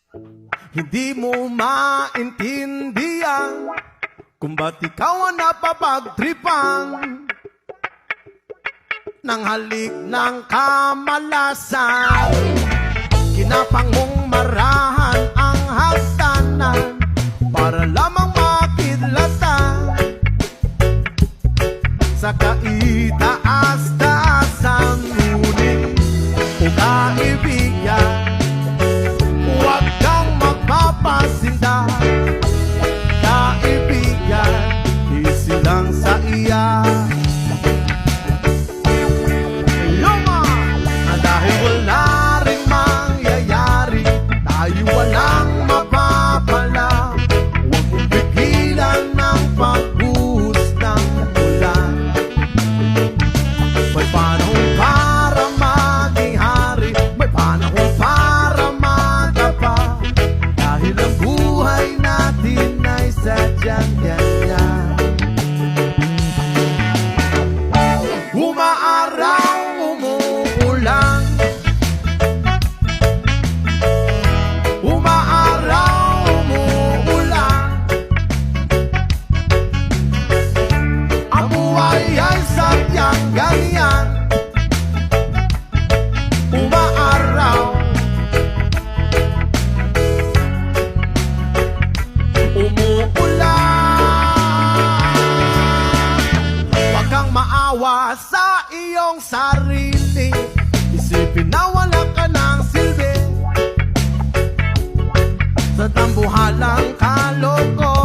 Hindi mo maintindihan kung ba't ikaw ang napapagtripan ng halik ng kamalasan. Kinapang mong marahan ang hagdanan para lamang makidlatan sa kaitaas-taasan. Ngunit o kaibigan, huwag kang magpapasinda. Kaibigan, easy lang sa iya. Luma! Dahil wala ring mangyayari, tayo walang mapapala. Huwag mong pigilan ng pagbuhos ng ulan. May panahon para maging hari, may panahon para magapa. Dahil ang buhay natin ay sadyang ganyan. Umaaraw, umuulan. Umaaraw, umuulan. Ang buhay ay sadyang ganyan. Umaaraw, umuulan. Huwag kang maawa sa iyong sarili. Isipin na wala ka ng silbi sa tambuhalang kaloko.